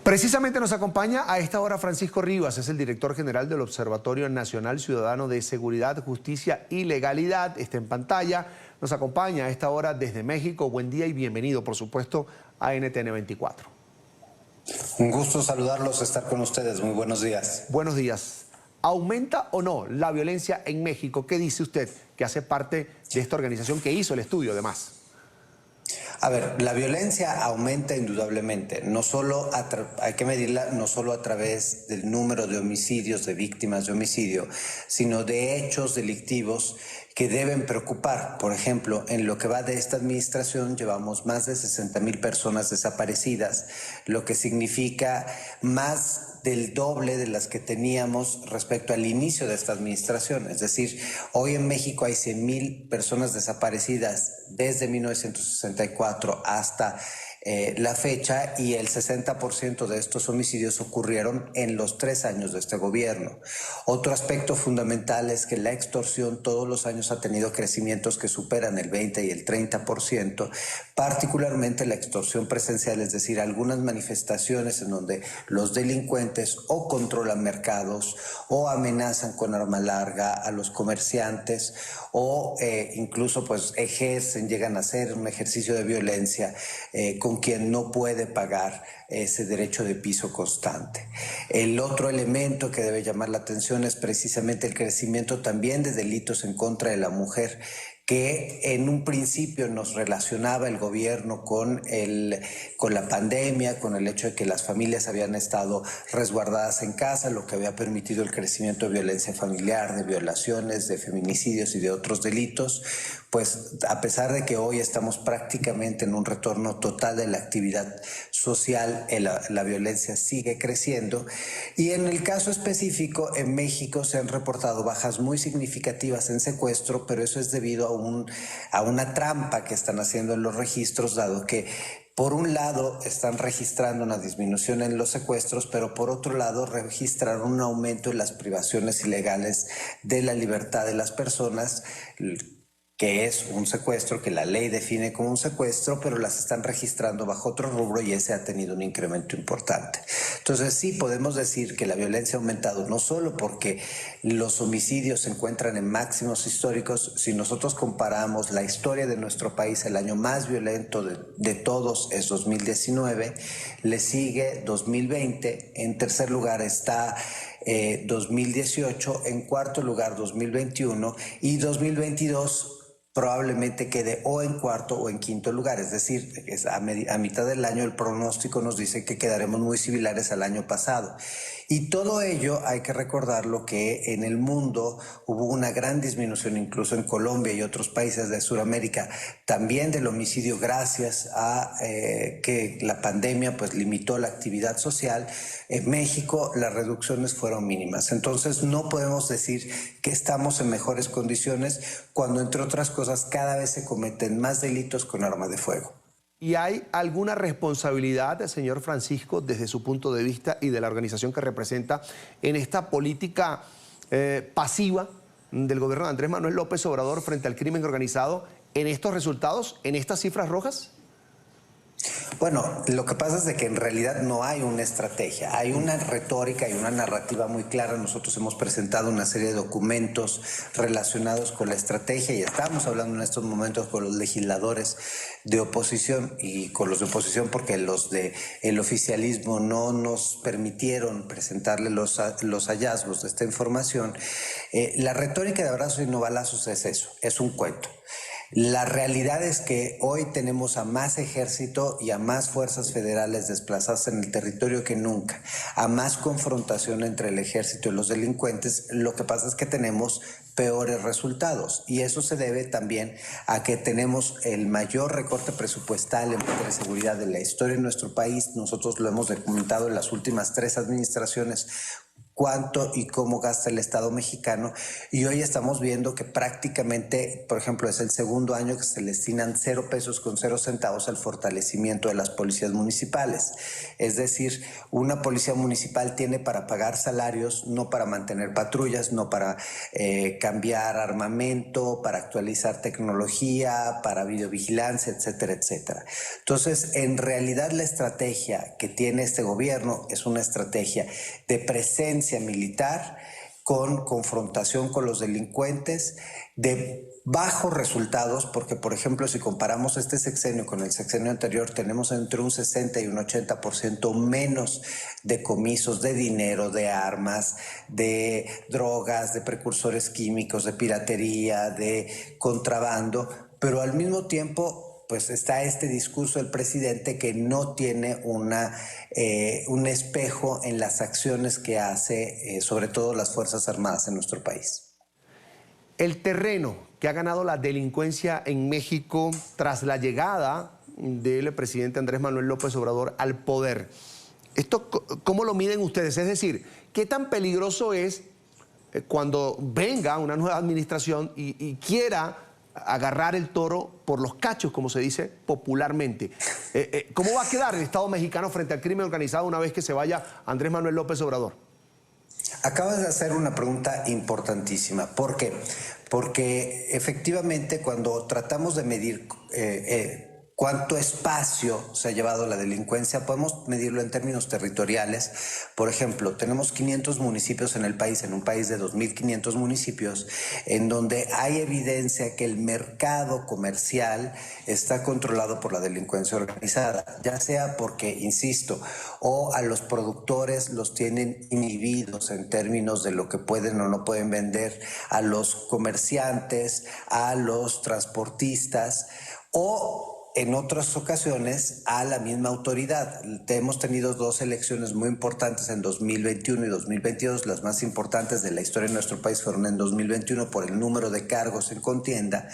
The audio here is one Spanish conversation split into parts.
Precisamente nos acompaña a esta hora Francisco Rivas, es el director general del Observatorio Nacional Ciudadano de Seguridad, Justicia y Legalidad. Está en pantalla, nos acompaña a esta hora desde México. Buen día y bienvenido, por supuesto, a NTN 24. Un gusto saludarlos, estar con ustedes. Muy buenos días. Buenos días. ¿Aumenta o no la violencia en México? ¿Qué dice usted, que hace parte de esta organización que hizo el estudio, además? A ver, la violencia aumenta indudablemente, no solo hay que medirla no solo a través del número de homicidios, de víctimas de homicidio, sino de hechos delictivos que deben preocupar. Por ejemplo, en lo que va de esta administración llevamos más de 60,000 personas desaparecidas, lo que significa más del doble de las que teníamos respecto al inicio de esta administración. Es decir, hoy en México hay 100,000 personas desaparecidas desde 1964 hasta la fecha, y el 60% de estos homicidios ocurrieron en los 3 años de este gobierno. Otro aspecto fundamental es que la extorsión todos los años ha tenido crecimientos que superan el 20 y el 30%, particularmente la extorsión presencial, es decir, algunas manifestaciones en donde los delincuentes o controlan mercados o amenazan con arma larga a los comerciantes o incluso pues llegan a hacer un ejercicio de violencia con quien no puede pagar ese derecho de piso constante. El otro elemento que debe llamar la atención es precisamente el crecimiento también de delitos en contra de la mujer, que en un principio nos relacionaba el gobierno con la pandemia, con el hecho de que las familias habían estado resguardadas en casa, lo que había permitido el crecimiento de violencia familiar, de violaciones, de feminicidios y de otros delitos. Pues a pesar de que hoy estamos prácticamente en un retorno total de la actividad social, la violencia sigue creciendo. Y en el caso específico, en México se han reportado bajas muy significativas en secuestro, pero eso es debido a una trampa que están haciendo en los registros, dado que por un lado están registrando una disminución en los secuestros, pero por otro lado registraron un aumento en las privaciones ilegales de la libertad de las personas, que es un secuestro, que la ley define como un secuestro, pero las están registrando bajo otro rubro y ese ha tenido un incremento importante. Entonces sí podemos decir que la violencia ha aumentado, no solo porque los homicidios se encuentran en máximos históricos. Si nosotros comparamos la historia de nuestro país, el año más violento de todos es 2019, le sigue 2020, en tercer lugar está 2018, en cuarto lugar 2021 y 2022 probablemente quede o en cuarto o en quinto lugar. Es decir, a mitad del año el pronóstico nos dice que quedaremos muy similares al año pasado. Y todo ello hay que recordarlo, que en el mundo hubo una gran disminución, incluso en Colombia y otros países de Sudamérica, también del homicidio, gracias a que la pandemia pues limitó la actividad social. En México las reducciones fueron mínimas. Entonces no podemos decir que estamos en mejores condiciones cuando, entre otras cosas, cada vez se cometen más delitos con arma de fuego. ¿Y hay alguna responsabilidad, señor Francisco, desde su punto de vista y de la organización que representa, en esta política pasiva del gobierno de Andrés Manuel López Obrador frente al crimen organizado, en estos resultados, en estas cifras rojas? Bueno, lo que pasa es de que en realidad no hay una estrategia, hay una retórica y una narrativa muy clara. Nosotros hemos presentado una serie de documentos relacionados con la estrategia y estamos hablando en estos momentos con los legisladores de oposición, y con los de oposición porque los del oficialismo no nos permitieron presentarle los hallazgos de esta información. La retórica de abrazos y no balazos es eso, es un cuento. La realidad es que hoy tenemos a más ejército y a más fuerzas federales desplazadas en el territorio que nunca, a más confrontación entre el ejército y los delincuentes. Lo que pasa es que tenemos peores resultados, y eso se debe también a que tenemos el mayor recorte presupuestal en materia de seguridad de la historia en nuestro país. Nosotros lo hemos documentado en las últimas 3 administraciones, cuánto y cómo gasta el Estado mexicano, y hoy estamos viendo que prácticamente, por ejemplo, es el segundo año que se le destinan 0 pesos con 0 centavos al fortalecimiento de las policías municipales. Es decir, una policía municipal tiene para pagar salarios, no para mantener patrullas, no para cambiar armamento, para actualizar tecnología, para videovigilancia, etcétera, etcétera. Entonces, en realidad la estrategia que tiene este gobierno es una estrategia de presencia militar con confrontación con los delincuentes, de bajos resultados, porque por ejemplo si comparamos este sexenio con el sexenio anterior, tenemos entre un 60 y un 80% menos decomisos de dinero, de armas, de drogas, de precursores químicos, de piratería, de contrabando, pero al mismo tiempo pues está este discurso del presidente que no tiene un espejo en las acciones que hace, sobre todo las Fuerzas Armadas en nuestro país. El terreno que ha ganado la delincuencia en México tras la llegada del presidente Andrés Manuel López Obrador al poder, ¿esto cómo lo miden ustedes? Es decir, ¿qué tan peligroso es cuando venga una nueva administración y quiera agarrar el toro por los cachos, como se dice popularmente? ¿Cómo va a quedar el Estado mexicano frente al crimen organizado una vez que se vaya Andrés Manuel López Obrador? Acabas de hacer una pregunta importantísima. ¿Por qué? Porque efectivamente cuando tratamos de medir cuánto espacio se ha llevado la delincuencia, podemos medirlo en términos territoriales. Por ejemplo, tenemos 500 municipios en el país, en un país de 2.500 municipios, en donde hay evidencia que el mercado comercial está controlado por la delincuencia organizada, ya sea porque, insisto, o a los productores los tienen inhibidos en términos de lo que pueden o no pueden vender, a los comerciantes, a los transportistas, o en otras ocasiones a la misma autoridad. Hemos tenido 2 elecciones muy importantes en 2021 y 2022. Las más importantes de la historia de nuestro país fueron en 2021 por el número de cargos en contienda.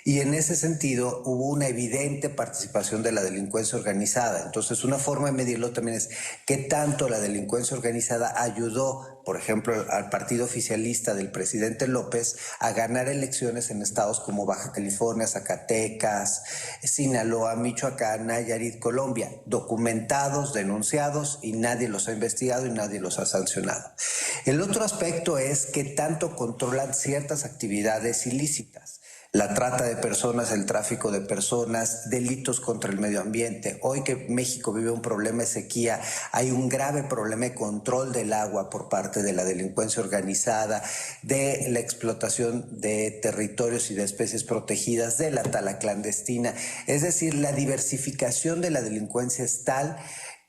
Y en ese sentido hubo una evidente participación de la delincuencia organizada. Entonces, una forma de medirlo también es qué tanto la delincuencia organizada ayudó, por ejemplo, al partido oficialista del presidente López a ganar elecciones en estados como Baja California, Zacatecas, Sinaloa, Michoacán, Nayarit, Colombia, documentados, denunciados, y nadie los ha investigado y nadie los ha sancionado. El otro aspecto es qué tanto controlan ciertas actividades ilícitas. La trata de personas, el tráfico de personas, delitos contra el medio ambiente. Hoy que México vive un problema de sequía, hay un grave problema de control del agua por parte de la delincuencia organizada, de la explotación de territorios y de especies protegidas, de la tala clandestina. Es decir, la diversificación de la delincuencia es tal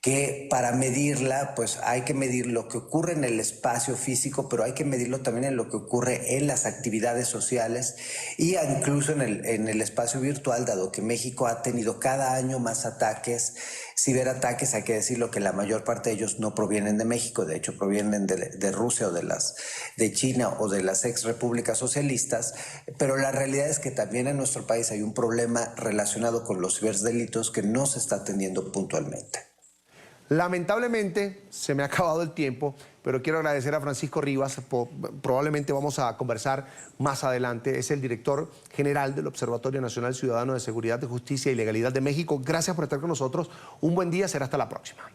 que para medirla, pues hay que medir lo que ocurre en el espacio físico, pero hay que medirlo también en lo que ocurre en las actividades sociales y incluso en el espacio virtual, dado que México ha tenido cada año más ataques, ciberataques. Hay que decirlo que la mayor parte de ellos no provienen de México, de hecho provienen de Rusia o de China o de las ex repúblicas socialistas, pero la realidad es que también en nuestro país hay un problema relacionado con los ciberdelitos que no se está atendiendo puntualmente. Lamentablemente se me ha acabado el tiempo, pero quiero agradecer a Francisco Rivas. Probablemente vamos a conversar más adelante. Es el director general del Observatorio Nacional Ciudadano de Seguridad, de Justicia y Legalidad de México. Gracias por estar con nosotros. Un buen día, será hasta la próxima.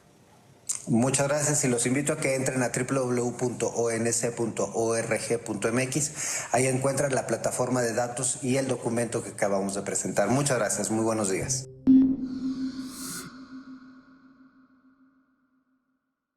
Muchas gracias y los invito a que entren a www.onc.org.mx. Ahí encuentran la plataforma de datos y el documento que acabamos de presentar. Muchas gracias, muy buenos días.